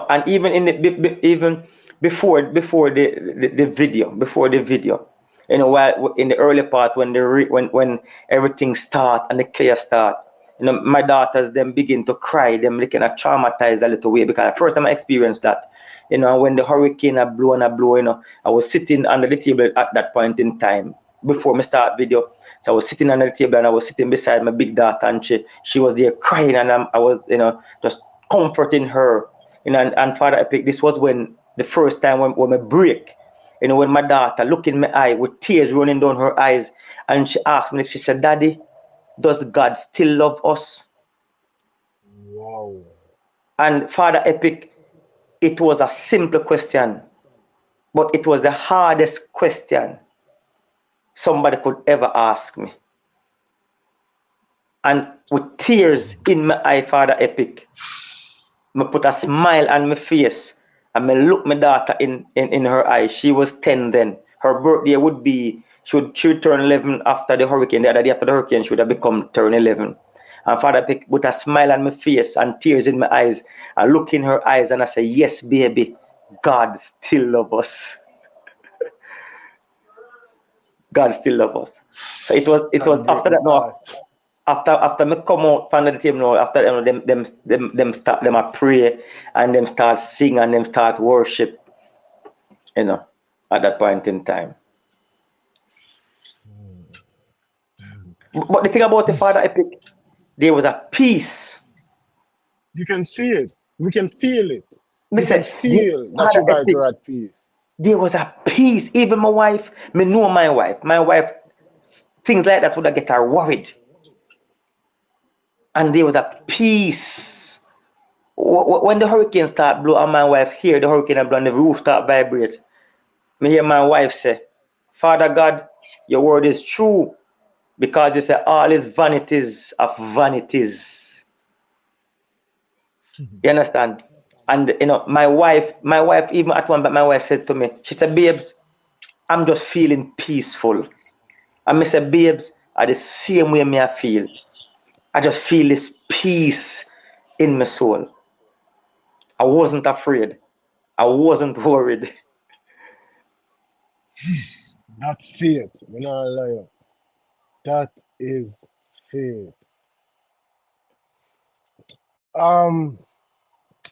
and even in even before the video, while in the early part when when everything start and the chaos start, my daughters then begin to cry, them looking at traumatized a little way, because first time I experienced that, when the hurricane had blow and blow, I was sitting under the table at that point in time before me start video. So I was sitting under the table and I was sitting beside my big daughter, and she was there crying, and I was just comforting her. And Father Epic, this was when the first time when I break, when my daughter looked in my eye with tears running down her eyes, and she asked me, she said, "Daddy, does God still love us?" Wow. And Father Epic, it was a simple question, but it was the hardest question somebody could ever ask me. And with tears in my eye, Father Epic, I put a smile on my face, and I look my daughter in her eyes. She was 10 then. Her birthday would be, she would turn 11 after the hurricane. The other day after the hurricane, she would have become turn 11. And Father Epic put a smile on my face and tears in my eyes. I look in her eyes and I say, "Yes, baby, God still loves us." God still loves us. So it was That break after the that, no, heart. after me come out from the team, no, after them start, them a pray, and them start sing, and them start worship, at that point in time. But the thing about the Father Epic, there was a peace. You can see it. We can feel it. Me We can say, the feel that Father you guys Epic, are at peace. there was a peace. Even my wife, me know my wife. My wife, things like that would have get her worried. And there was a peace. When the hurricane start blow, and my wife hear the hurricane blow and the roof start vibrate, me hear my wife say, "Father God, your word is true, because you say all is vanities of vanities." You understand? And my wife even at one, but my wife said to me, she said, "Babes, I'm just feeling peaceful." And me said, "Babes, I the same way me I feel. I just feel this peace in my soul. I wasn't afraid. I wasn't worried." That's faith. We're not a liar. That is faith.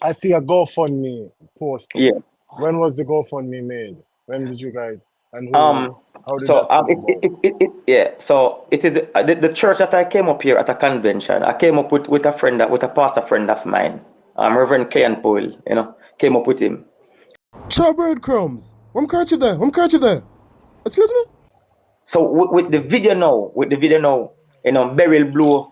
I see a GoFundMe posting. Yeah. When was the GoFundMe made? When did you guys and who? Um. How did So that come about? yeah. So it is the church that I came up here at a convention. I came up with a friend, with a pastor friend of mine, Reverend Ken Powell. Came up with him. Chow breadcrumbs. One catch you there. One catch you there. Excuse me? So with the video now, Beryl Blue,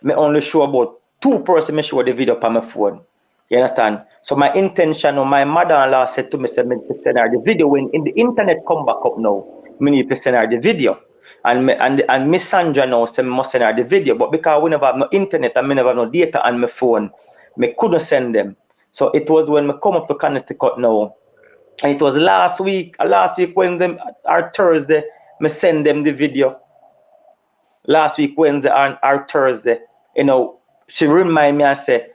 me only show about 2 person. Me show the video on my phone. You understand? So my intention, or my mother-in-law said to me, "Say me to send her the video. When in the internet come back up now, me need to send her the video." And Miss Sandra now say me must send her the video, but because we never have no internet and me never have no data on my phone, me couldn't send them. So it was when me come up to Connecticut now, and it was last week Wednesday or Thursday, me send them the video. Last week Wednesday or Thursday, she remind me and say,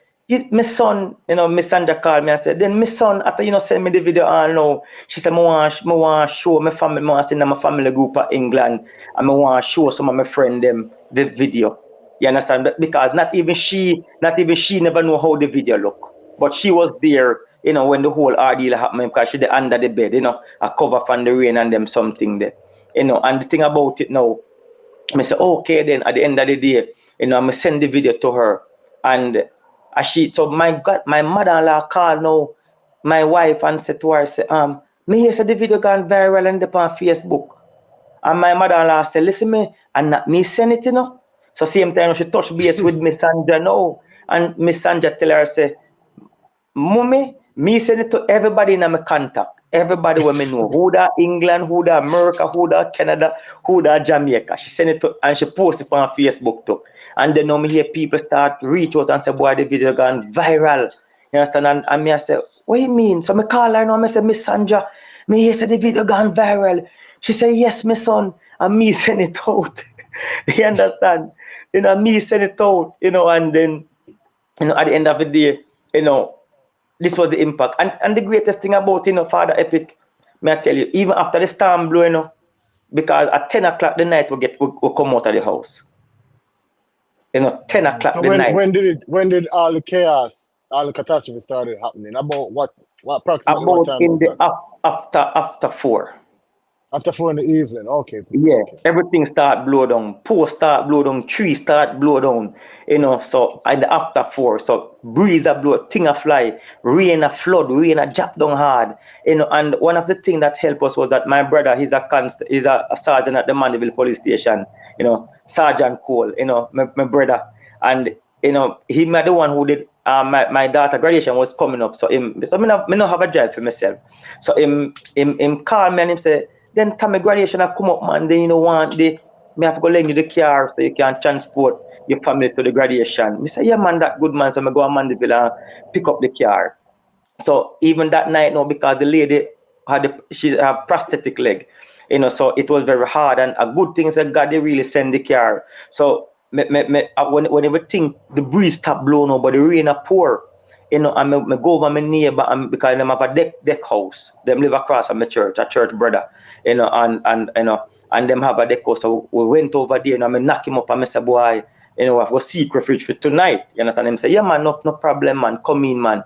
"My son," Miss Sandra called me and said, "Then my son, after send me the video all now." She said, "I want to show my family, I want to send my family group of England, and I want to show some of my friends them the video." You understand? Because not even she never know how the video look. But she was there, when the whole ordeal happened, because she under the bed, a cover from the rain and them something there. And the thing about it now, I say, "Okay, then at the end of the day, I'm send the video to her." And so my mother-in-law called now my wife and said to her, say, "Me hear say the video gone viral and up on Facebook." And my mother-in-law said, "Listen me, and not me send it, So same time she touch base with Miss Sandra now. And Miss Sandra tell her, say, "Mommy, me send it to everybody in my contact. Everybody when me know. Who that England, who that America, who that Canada, who that Jamaica." She send it to, and she post it on Facebook too. And then now me hear people start reach out and say, "Boy, the video gone viral." You understand? And me I say, "What you mean?" So me call her now, me say, "Miss Sandra, me hear say the video gone viral." She say, "Yes, my son." And me send it out. You understand? Me send it out, and then, at the end of the day, this was the impact. And the greatest thing about, Father Epic, may I tell you, even after the storm blew, because at 10 o'clock the night we come out of the house. 10 o'clock So the night. when did all the chaos, all the catastrophe started happening? About what approximately what About time in was the that? after 4. After 4 in the evening. Okay. Yeah, Okay. everything start blow down. Post start blow down. Tree start blow down. So and after 4, so breeze a blow, thing a fly, rain a flood, rain a drop down hard. And one of the things that helped us was that my brother, he's a sergeant at the Mandeville police station. Sergeant Cole. My brother, and he made the one who did. My daughter graduation was coming up, so me not have a job for myself. So him call me and him say, then time my graduation I come up, man, then me have to go lend you the car so you can transport your family to the graduation. Me say, yeah man, that good man. So I go to Mandeville and pick up the car. So even that night now, because the lady she had a prosthetic leg, so it was very hard. And a good thing is that God they really send the car. So when everything the breeze stop blowing over, but the rain a pour. And I go over my neighbor because them have a deck house. Them live across from my church, a church brother. And them have a deck house. So we went over there and I knock him up and I say, boy, I've got secret fridge for tonight. You understand? Them say, yeah man, no problem, man. Come in, man.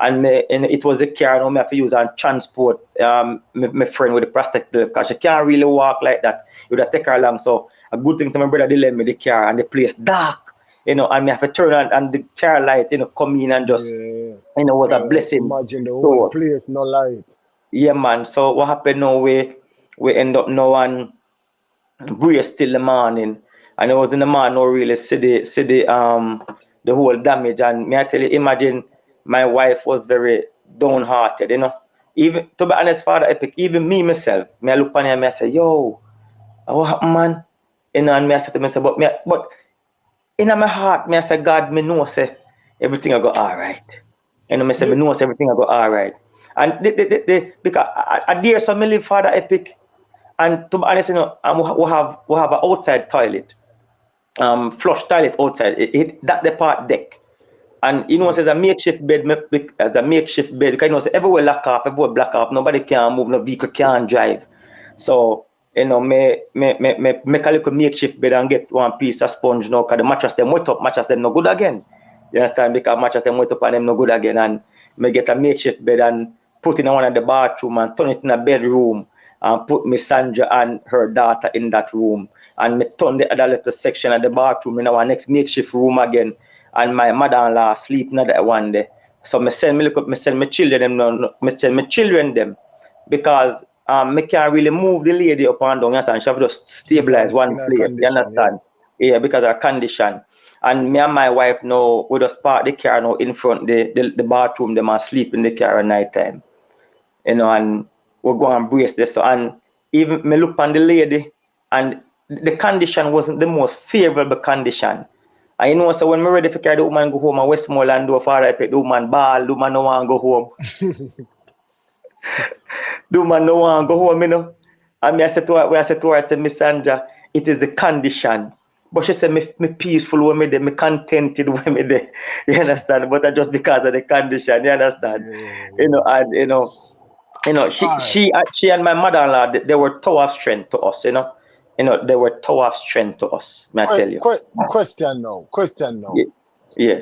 And it was a car I have to use and transport my friend with the prosthetic because she can't really walk like that. You would have take her along. So a good thing to my brother, they lend me the car and the place dark. And I have to turn on and the car light, come in and just, was a blessing. Imagine the whole place, no light. Yeah, man. So what happened now, we end up now and brace till the morning. And it was in the morning, no really see the whole damage. And may I tell you, imagine my wife was very downhearted, Even, to be honest, Father Epic, even me myself, I look on him and I say, yo, what happened, man? And I say to myself, but in my heart, I say, God, me know say everything will go all right. And I say, me know say everything will go all right. And because I dare some live Father Epic, and to be honest, we have an outside toilet, flush toilet outside. That the part deck, and it's a makeshift bed. Because everywhere lock off, everywhere black off. Nobody can move, no vehicle can drive. So me make a little makeshift bed and get one piece of sponge now, because the mattress them wet up, mattress them no good again. You understand? Because mattress them wet up and them no good again, and me get a makeshift bed and put in one of the bathroom and turn it in a bedroom and put Miss Sandra and her daughter in that room, and me turn the other little section of the bathroom in our next makeshift room again, and my mother-in-law sleep in that one day. So me send my children them because me can't really move the lady up and down, and she have to just stabilize one place. You understand? Yeah, because of her condition. And me and my wife now, we just park the car now in front the bathroom, them and sleep in the car at night time. And we go and brace this. And even me look on the lady, and the condition wasn't the most favorable condition. And so when me ready to carry the woman go home, and Westmoreland do Father Epic, the woman ball, the woman no want to go home. The woman no want to go home, And I said to her, I said, Miss Sandra, it is the condition. But she said, me peaceful when me there, me contented when me there. You understand? But that's just because of the condition, you understand? She and my mother-in-law, they were tower of strength to us, they were tower of strength to us, may I tell you. Question now. Yeah.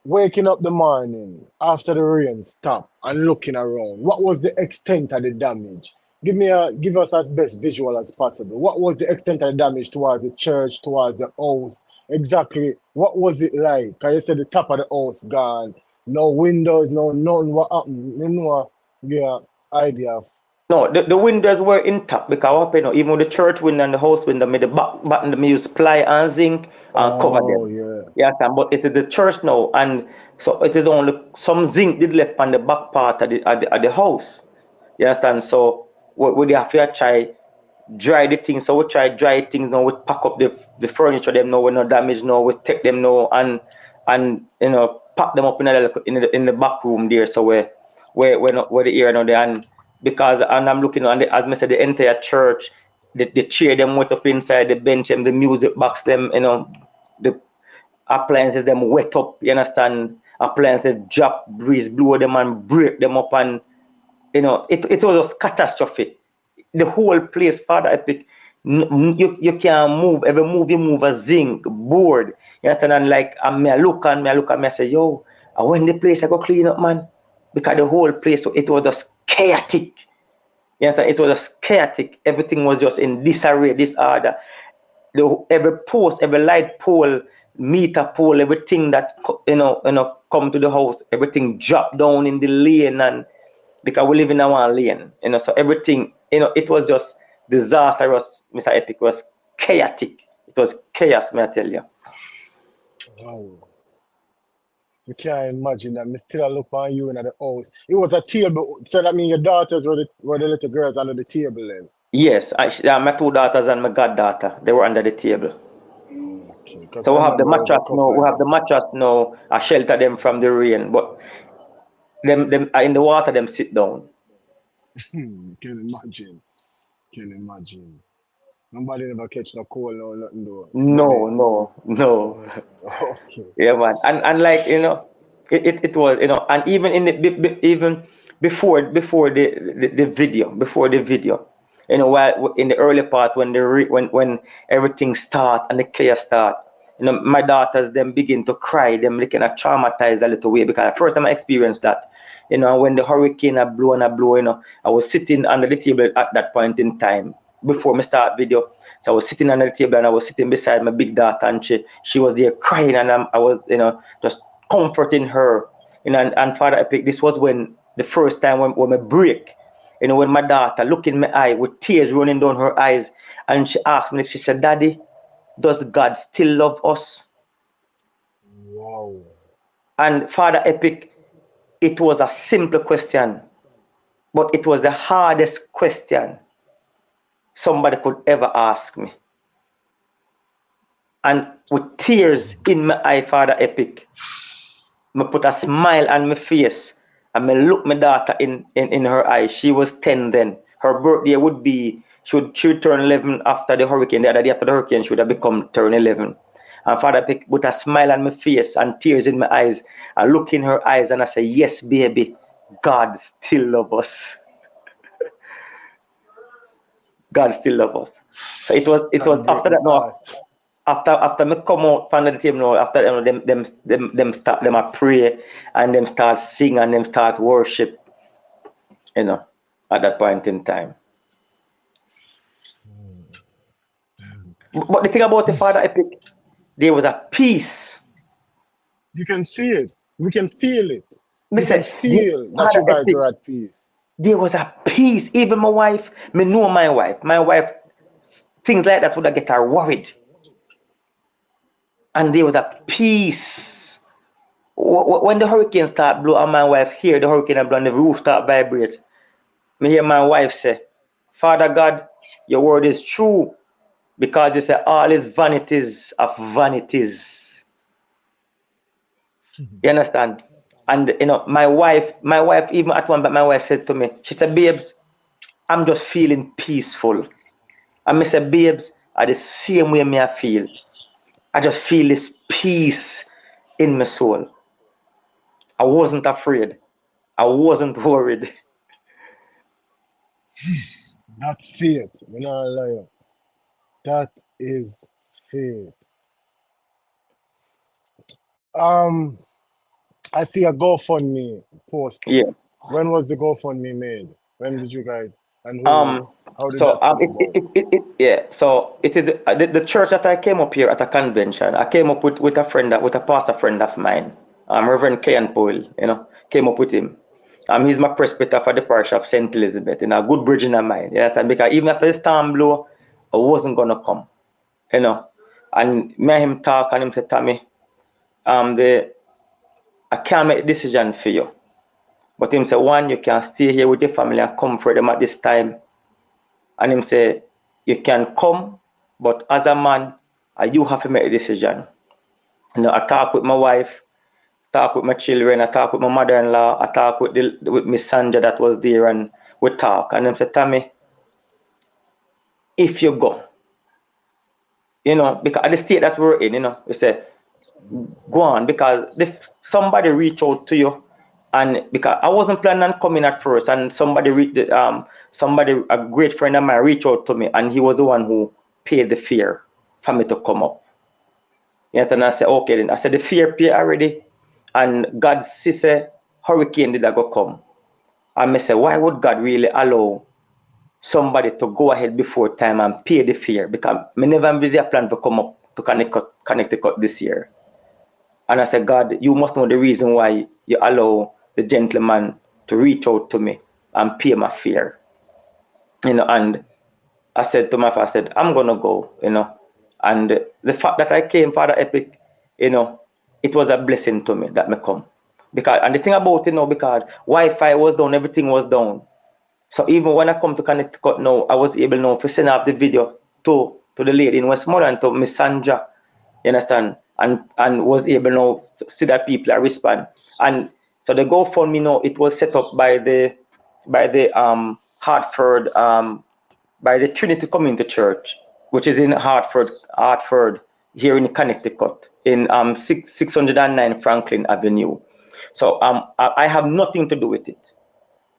Waking up the morning after the rain stopped and looking around, what was the extent of the damage? Give us as best visual as possible. What was the extent of the damage towards the church, towards the house? Exactly, what was it like? Because you said the top of the house gone, no windows, no nothing. What happened? Idea of. No, the windows were intact because even the church window and the house window, the back button, me use ply and zinc and cover them. Yeah, but it is the church now, and so it is only some zinc did left on the back part of the house. You understand? So we have to try dry the things. So we try dry things now. We pack up the furniture them now. We're not damaged now. We take them now and pack them up in the back room there. So we're not where the ear now there, and because I'm looking on as I said, the entire church, the chair them wet up inside, the bench and the music box them, the appliances them wet up. You understand? appliances drop, breeze blow them and break them up, and it was a catastrophe. The whole place, Father Epic, you can't move. Every move you move a zinc board. You understand? And like I look and I say, yo, I went the place I go clean up, man, because the whole place, so it was just chaotic. You understand? It was just chaotic. Everything was just in disarray, disorder. Every post, every light pole, meter pole, everything that come to the house, everything dropped down in the lane, and because we live in our lane, so everything, it was just disastrous, Mr. Epic. It was chaotic. It was chaos, may I tell you. Wow. You can't imagine that. Me still look on you in the house. It was a table. So that means your daughters were the little girls under the table then. Yes, my two daughters and my goddaughter, they were under the table. Okay. So we have the mattress now. We have the mattress now. I shelter them from the rain, but them in the water, them sit down. Can imagine. Can imagine. Nobody never catch no cold or nothing though. No. Okay. Yeah, man. And like, it was, and even even before the video, while in the early part when when everything start and the chaos start, my daughters them begin to cry, them they kind of traumatized a little way, because first time I experienced that, when the hurricane had blown, I was sitting under the table at that point in time before me start video. So I was sitting under the table and I was sitting beside my big daughter, and she was there crying, and I was just comforting her. And Father Epic, this was when the first time when I break, when my daughter looked in my eye with tears running down her eyes, and she asked me, she said, "Daddy, does God still love us?" Wow. And Father Epic, it was a simple question, but it was the hardest question somebody could ever ask me. And with tears in my eye, Father Epic, I put a smile on my face, and I look my daughter in her eyes. She was 10 then. Her birthday would be, she would turn 11 after the hurricane. The other day after the hurricane, she would have become turn 11. And Father Epic put a smile on my face and tears in my eyes. I look in her eyes and I say, yes, baby, God still loves us. God still loves us. So it was after that, no, after me come out from the table, after them start, them a pray, and them start sing, and them start worship, at that point in time. But the thing about the Father Epic, there was a peace. You can see it. We can feel it. We can feel that you guys are at peace. There was a peace. Even my wife, me know my wife. My wife, things like that would have get her worried. And there was a peace. When the hurricane start blow, and my wife hear the hurricane blow and the roof start vibrate, me hear my wife say, Father God, your word is true, because you say all is vanities of vanities. You understand? And my wife, even at one, but my wife said to me, she said, babes, I'm just feeling peaceful. And I said, babes, are the same way me I feel. I just feel this peace in my soul. I wasn't afraid. I wasn't worried. That's faith. I'm not lying. That is faith. I see a GoFundMe post. Yeah. When was the GoFundMe made? When did you guys and who? How did so that come about? yeah. So it is the church that I came up here at a convention. I came up with a friend, with a pastor friend of mine, Reverend Ken Poyle. Came up with him. He's my presbyter for the parish of St. Elizabeth. A good bridge in mine. Yes, and because even after the storm blow, I wasn't gonna come. And me and him talk, and him said, Tommy, I can't make a decision for you. But him say, one, you can stay here with your family and comfort them at this time. And him say, you can come, but as a man, you have to make a decision. I talk with my wife, talk with my children, I talk with my mother-in-law, I talk with Miss Sandra that was there, and we talk. And him say, Tommy, if you go, because at the state that we're in, we say, go on, because if somebody reach out to you, and because I wasn't planning on coming at first, and somebody, a great friend of mine, reached out to me, and he was the one who paid the fare for me to come up. Yes, and I said, okay, then I said the fare pay already, and God said hurricane did I go come. And I said, why would God really allow somebody to go ahead before time and pay the fare? Because I never really plan to come up to Connecticut this year. And I said, God, you must know the reason why you allow the gentleman to reach out to me and pay my fare. And I said to my father, I said, I'm gonna go, And the fact that I came, Father Epic, it was a blessing to me that me come. And the thing about it now, because Wi-Fi was down, everything was down. So even when I come to Connecticut now, I was able now to send out the video to the lady in Westmoreland, to Miss Sandra, you understand? And was able now to see that people are respond. And so the GoFundMe now, it was set up by the Hartford, by the Trinity Community Church, which is in Hartford, here in Connecticut, in 609 Franklin Avenue. So I have nothing to do with it.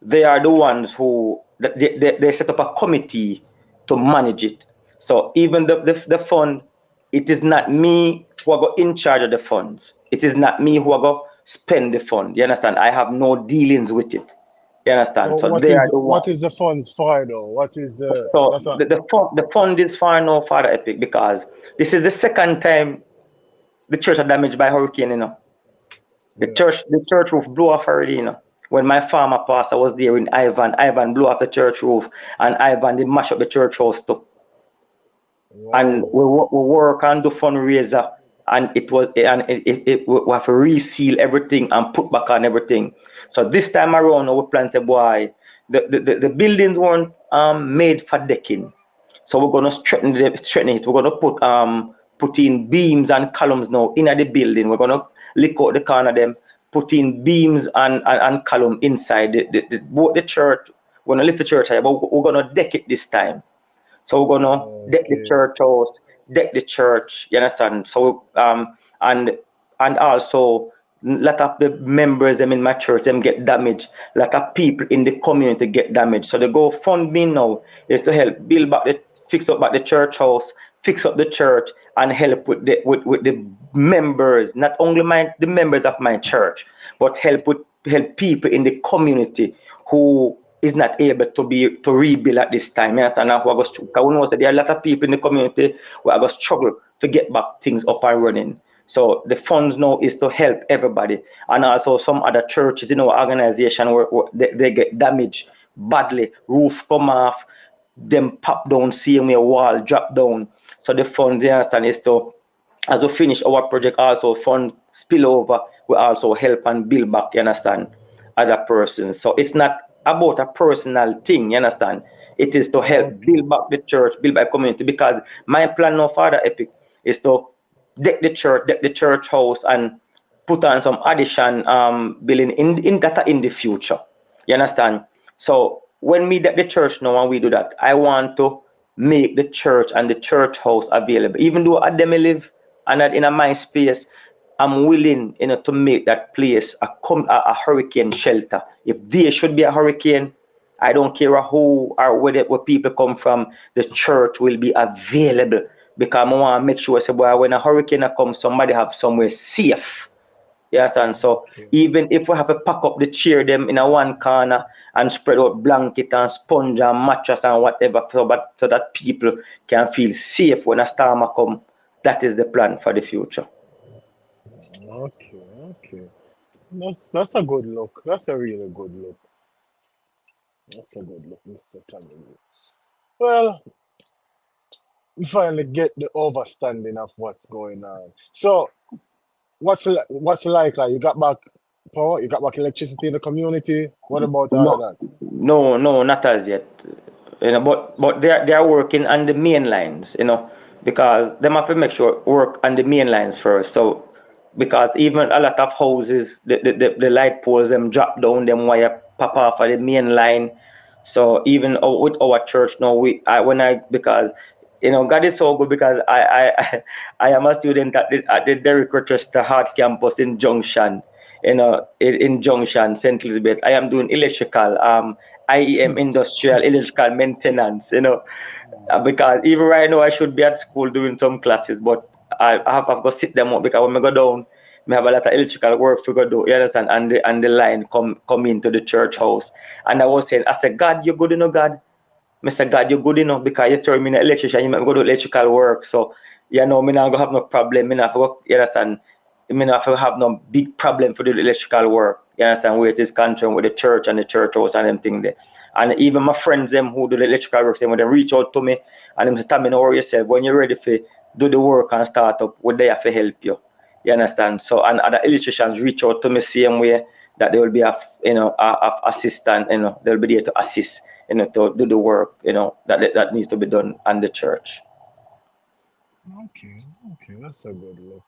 They are the ones who they set up a committee to manage it. So even the fund, it is not me who are go in charge of the funds. It is not me who are go spend the fund. You understand? I have no dealings with it. You understand? So So they are the ones. what is the funds for though? What is the So the fund is for now, Father Epic, because this is the second time the church are damaged by hurricane, The church roof blew off already, When my former pastor was there in Ivan blew off the church roof, and Ivan did mash up the church house too. Wow. And we work and do fundraiser, and we have to reseal everything and put back on everything. So this time around, we plan to buy the buildings weren't made for decking, so we're gonna straighten it. We're gonna put in beams and columns now in the building. We're gonna lick out the corner of them, put in beams and column inside both the church. We're gonna lift the church high, but we're gonna deck it this time. So we're gonna deck the church house, deck the church. You understand? So and also lot of the members them in my church them get damaged. Lot of people in the community get damaged. So the GoFundMe now is to help fix up back the church house, fix up the church, and help with the members, not only the members of my church, but help people in the community who is not able to rebuild at this time. And we know that there are a lot of people in the community who are going to struggle to get back things up and running. So the funds now is to help everybody, and also some other churches in our organization where they get damaged badly. Roof come off, them pop down, same way wall drop down. So the funds, you understand, is to, as we finish our project, also fund spill over, we also help and build back, you understand, other persons. So it's not about a personal thing, you understand. It is to help build back the church, build back community, because my plan now, Father Epic, is to deck the church house and put on some addition building in the future. You understand? So when we deck the church now and we do that, I want to make the church and the church house available. Even though at them I live and in my space, I'm willing to make that place a hurricane shelter. If there should be a hurricane, I don't care who or where people come from, the church will be available, because I want to make sure when a hurricane comes, somebody have somewhere safe. You understand? So even if we have to pack up the chair them in a one corner and spread out blanket and sponge and mattress and whatever, so that people can feel safe when a storm come, that is the plan for the future. Okay. That's a good look. That's a really good look. That's a good look, Mr. Kamil. Well, you finally get the understanding of what's going on. So, what's like? You got back power? You got back electricity in the community? What about all of that? No, not as yet. But they are working on the main lines, because they have to make sure work on the main lines first. So because even a lot of houses, the light poles them drop down, them wire pop off of the main line. So even with our church now, because God is so good because I am a student at the Derrick Rochester Hart campus in Junction, in Junction, St. Elizabeth. I am doing electrical, IEM industrial electrical maintenance, because even right now I should be at school doing some classes, but I've got to sit them up because when I go down, I have a lot of electrical work to go do, you understand? And the line come into the church house. And I was saying, I said, God, you're good enough, God. Mr. God, you're good enough because you turn me in electrician, you might go to electrical work. So, me not gonna have no problem. Me not have, you understand? Me not have no big problem for the electrical work. You understand? Where it is concerned with the church and the church house and them thing there. And even my friends them who do the electrical work, when they reach out to me and them say, tell me know yourself when you're ready for do the work and start up, we're there to help you. You understand? So and other electricians reach out to me same way that they will be a assistant, they'll be there to assist, to do the work, that needs to be done on the church. Okay, that's a good look.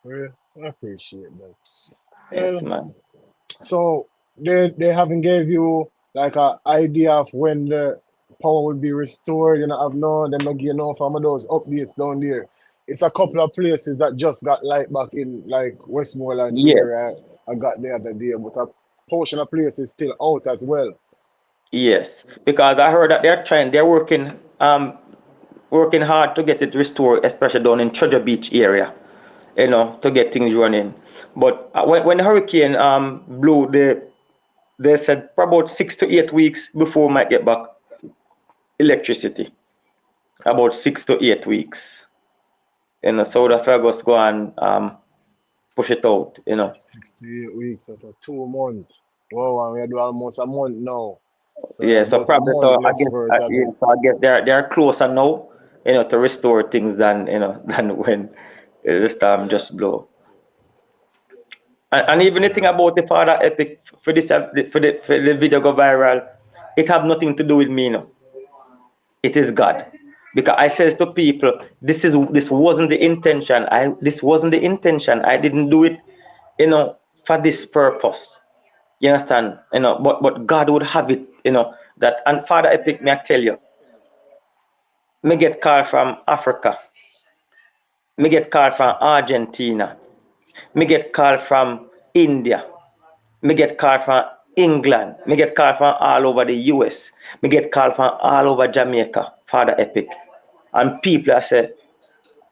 Well, I appreciate that. Yes, man. So they haven't gave you like a idea of when the power will be restored. I've known them again from those updates down there. It's a couple of places that just got light back in like Westmoreland Yes, area. I got the other day, but a portion of places still out as well. yes. Because I heard that they're working hard to get it restored, especially down in Treasure Beach area, to get things running. But when the hurricane blew, they said for about 6 to 8 weeks before we might get back electricity. About 6 to 8 weeks. So that Fergus go and push it out, 68 weeks after 2 months. Wow, and we do almost a month now. So Yeah, it's so about a probably month so I left guess for it a bit. so I guess they're closer now, to restore things than than when the storm just blow. And even the thing Okay. about the Father Epic for this for the video go viral, it have nothing to do with me, It is God. Because I says to people, this wasn't the intention. This wasn't the intention. I didn't do it, for this purpose. You understand? But God would have it, that. And Father Epic, may I tell you, me get call from Africa, me get call from Argentina, me get call from India, me get call from England, me get call from all over the US, me get call from all over Jamaica, Father Epic. And people I say,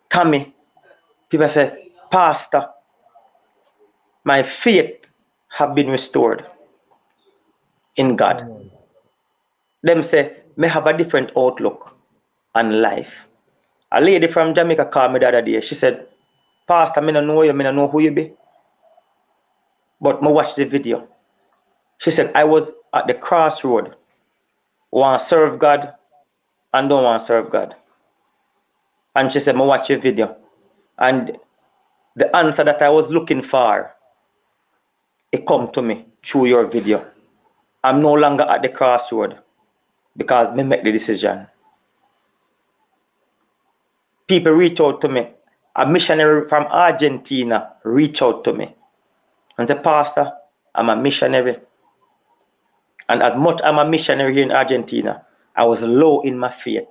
Tommy, people say, Pastor, my faith have been restored in Trust God. someone. Them say, may have a different outlook on life. A lady from Jamaica called me the other day. She said, Pastor, I don't know you, I don't know who you be. But I watched the video. She said, I was at the crossroad. Want to serve God and don't want to serve God. And she said, I watch your video. And the answer that I was looking for, it come to me through your video. I'm no longer at the crossroad because I make the decision. People reach out to me. A missionary from Argentina reach out to me and say, Pastor, I'm a missionary. And as much I'm a missionary here in Argentina, I was low in my faith.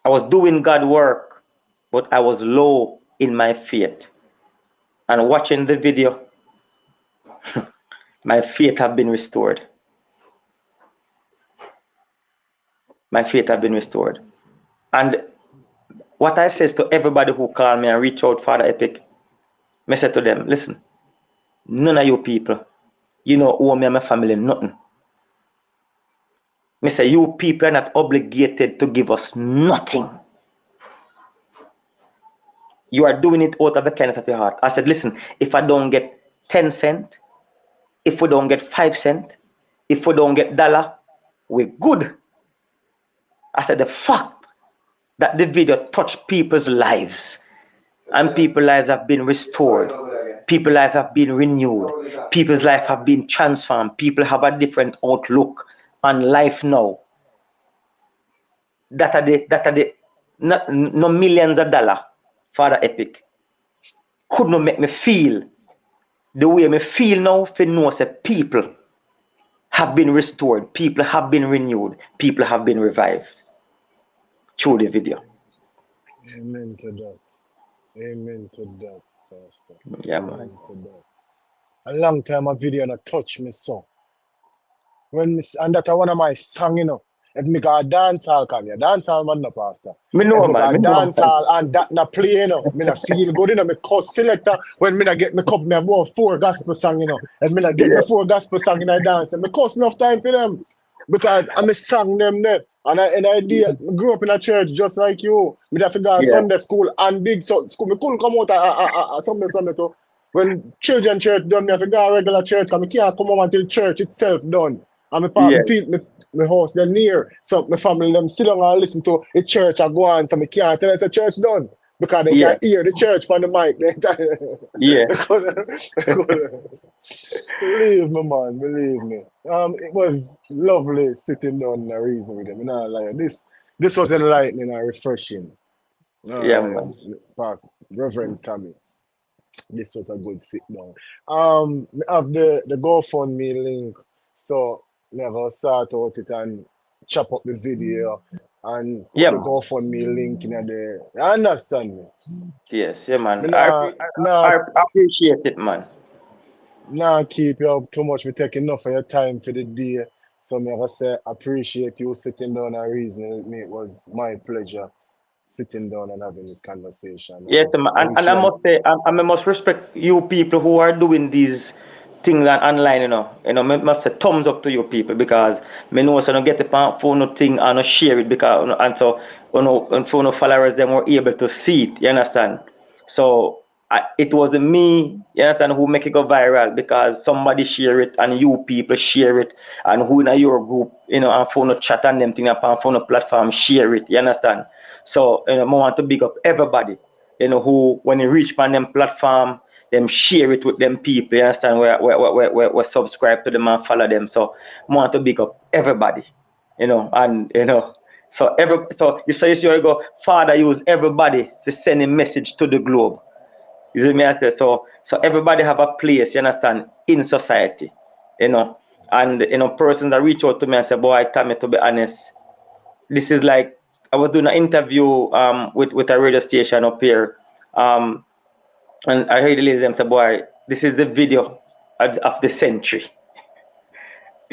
I was doing God work, but I was low in my faith. And watching the video, my faith have been restored. My faith have been restored. And what I says to everybody who call me and reach out, Father Epic, I say to them, listen, none of you people, owe me and my family nothing. I say, you people are not obligated to give us nothing. You are doing it out of the kindness of your heart. I said, listen, if I don't get 10 cents, if we don't get 5 cents, if we don't get $1, we're good. I said, the fact that the video touched people's lives and people's lives have been restored, people's lives have been renewed, people's life have been transformed, people have a different outlook on life now. That are the no millions of dollars, Father Epic, could not make me feel the way me feel now. For know that people have been restored, people have been renewed, people have been revived. through the video. Amen to that. Amen to that, Pastor. Yeah, Amen man. to that. A long time a video not touch me so. When me, and that's one of my song, you know. If me got a dance hall, come here. Dance hall man no, Pastor. Me If know, me got man. a Me know, dance man. hall and that not play, you know, me not feel good, you know. Me cause selector when me not get me cup, me have about 4 gospel song, you know. If me not get me Yeah, 4 gospel song in I dance, and me cause enough time for them. Because I'm a song them there. And I grew up in a church just like you. Me have to go to yeah, Sunday school and big school. Me couldn't come out Sunday too. When children church done, me have to go to regular church because I can't come home until church itself done. And yeah, my house they're near. So my family them sit down and listen to the church I go on. So I can't tell us the church done. Because they yeah, can hear the church from the mic. yeah. They couldn't. Believe me, man, believe me. It was lovely sitting down and reason with them. You know, like this was enlightening and refreshing. Yeah, man. Pastor Reverend Tommy. This was a good sit down. I have the GoFundMe link, so never sort out it and chop up the video and put Yeah, the man. GoFundMe link in there. You understand me? Yes, yeah, man. Me nah, I appreciate it, man. nah keep you up too much. We take enough of your time for the day. So me ever say appreciate you sitting down and reasoning with me. It was my pleasure sitting down and having this conversation. Yes, And man. I And wish I you must say, I must respect you people who are doing these things online, you know. You know, I must say thumbs up to you people because me know so I don't get the phone no thing and no share it because and so and for no followers them were able to see it. You understand? So it wasn't me, you understand, who make it go viral because somebody share it and you people share it and who in your group, you know, and phone no chat and them thing upon phone no platform share it. You understand? So you know, I want to big up everybody, you know, who when you reach on them platform, them share it with them people, you understand, where subscribe to them and follow them. So I want to big up everybody, you know, and you know, so you say you go, Father use everybody to send a message to the globe. You see me I say? So everybody have a place, you understand, in society, you know. And you know, persons that reach out to me and say, boy, Tommy, to be honest, this is like I was doing an interview with a radio station up here, um and I heard the lady them say, boy, this is the video of the century.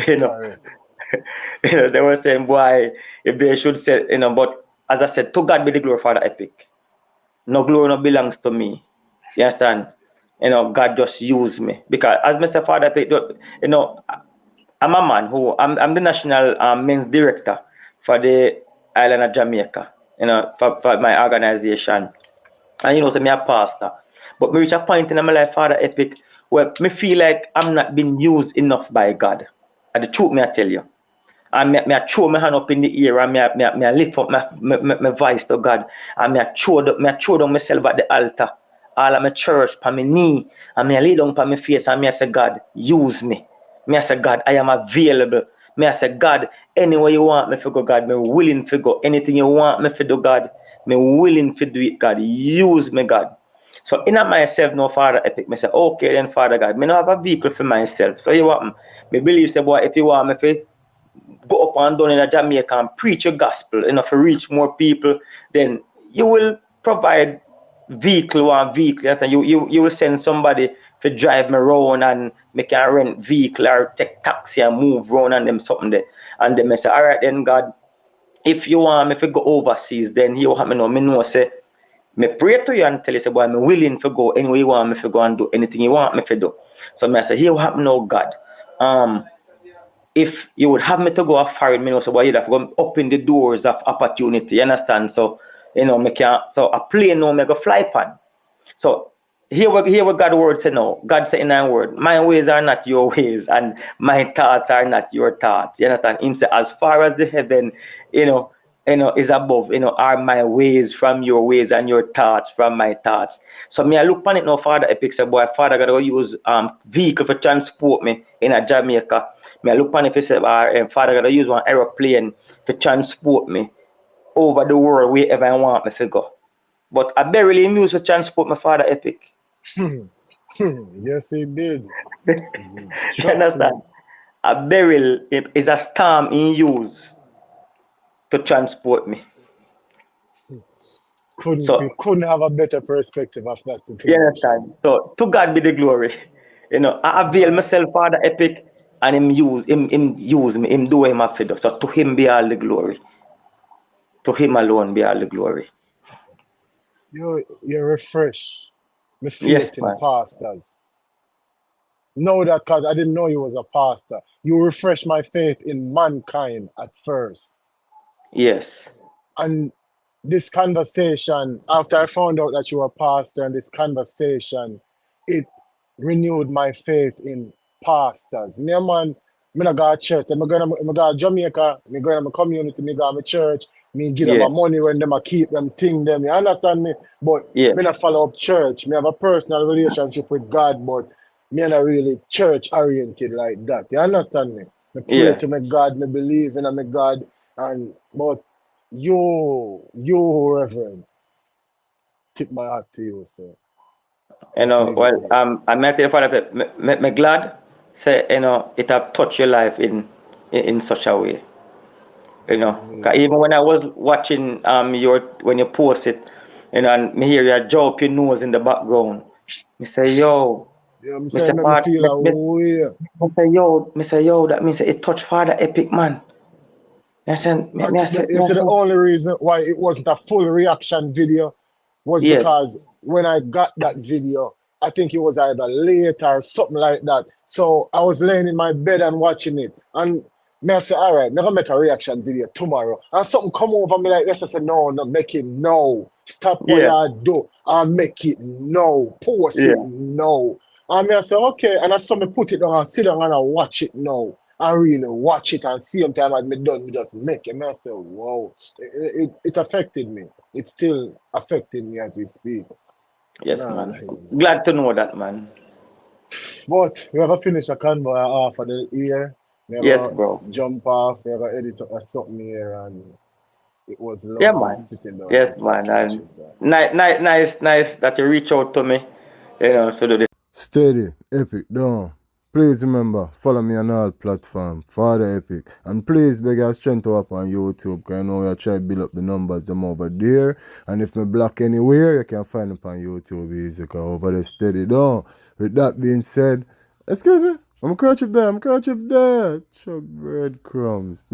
you know. sorry. You know, they were saying, boy, if they should say, you know, but as I said, to God be the glory for the epic. No glory no belongs to me. You understand? You know, God just used me. Because as Mr. Father Epic, you know, I'm a man who I'm the national men's director for the island of Jamaica, you know, for my organization. And you know, so me a pastor. But me reach a point in my life, Father Epic, where me feel like I'm not being used enough by God. And the truth me I tell you. And me I throw my hand up in the air and me I lift up my voice to God. And me I throw down myself at the altar. All of my church, on my knee. And me I lay down on my face and me I say, God, use me. Me I say, God, I am available. Me I say, God, anywhere you want me to go, God, me willing to go. Anything you want me to do, God, me willing to do it, God. Use me, God. So in myself, no Father Epic, me say, okay then, Father God, me no have a vehicle for myself. So you want me? Me believe say, boy, if you want me to go up and down in a Jamaica and preach your gospel, you know, to reach more people, then you will provide one vehicle, and you will send somebody to drive me around and make a rent vehicle or take taxi and move around and them something there. And then I say, all right then God, if you want me to go overseas, then you have me know say, me pray to you and tell you say, boy, I'm willing to go anywhere you want me to go and do anything you want me to do. So I say, here what happen now, God. If you would have me to go a foreign, so why you'd have to open the doors of opportunity, you understand? So, you know, me can so a plane now me go fly pan. So here what God word say now. God say in that word, my ways are not your ways, and my thoughts are not your thoughts. You understand? Him say, as far as the heaven, you know, is above, you know, are my ways from your ways and your thoughts from my thoughts. So me I look on it now, Father Epic say, boy, Father God will use vehicle for transport me in a Jamaica. Me I look on it, say, Father God will use one aeroplane to transport me over the world wherever I want me to go. But I barely use to transport my Father Epic. Yes, he did. You Trust me. understand? A barrel is a storm in use to transport me. We So couldn't have a better perspective of that you situation. understand? So to God be the glory. You know, I avail myself for the epic and him use me, him do what him have to do. So to him be all the glory. To him alone be all the glory. You refresh my Yes, faith in man. pastors. Know that because I didn't know you was a pastor. You refresh my faith in mankind at first. Yes. And this conversation, after I found out that you were a pastor, and this conversation, it renewed my faith in pastors. Me, man, me not go to church. Me go to Jamaica, me go to my community, me go to my church, me give them Yeah. my money when them a keep them thing them. You understand me? But Yeah. me not follow up church. Me have a personal relationship with God, but me not really church oriented like that. You understand me? Me pray Yeah. to my God, me believe in my God, and but Reverend, tip my hat to you, sir. You Let's know, leave it well, there. I met the father, me glad say, you know, it have touched your life in such a way. You know, 'cause Believe even me. when I was watching your when you post it, you know, and me hear you jaw up your nose in the background. Me say, yo, Yeah, I'm me saying say, make me part, feel a way. me say, yo, that means it touched Father Epic, man. Me I said, You see, the only reason why it wasn't a full reaction video was yes, because when I got that video, I think it was either late or something like that. So I was laying in my bed and watching it. And me I say, all right, I'm gonna make a reaction video tomorrow. And something come over me like this. I said, no, make it no. Stop what yeah, you do and make it no. Post yeah, it no. And me I say, okay. And I saw me put it down and sit down and I watch it now. I really watch it and same time as me done, me just make it. And I say, wow, it affected me. It's still affecting me as we speak. yes, Nah, man. like, man. Glad to know that, man. But we have to finish a convo off of the year. We have Yes, to bro. jump off. We have to edit up something here, and it was Yeah, lovely man. sitting down Yes, and man. talking with And you, sir. nice that you reach out to me. You know, so do this. Steady, Epic, down. Please remember, follow me on all platforms, Father Epic. And please beg your strength up on YouTube, because I know you try to build up the numbers them over there. And if me block anywhere, you can find it on YouTube easy, because over there steady down. With that being said, excuse me, I'm a kerchief there, chop breadcrumbs.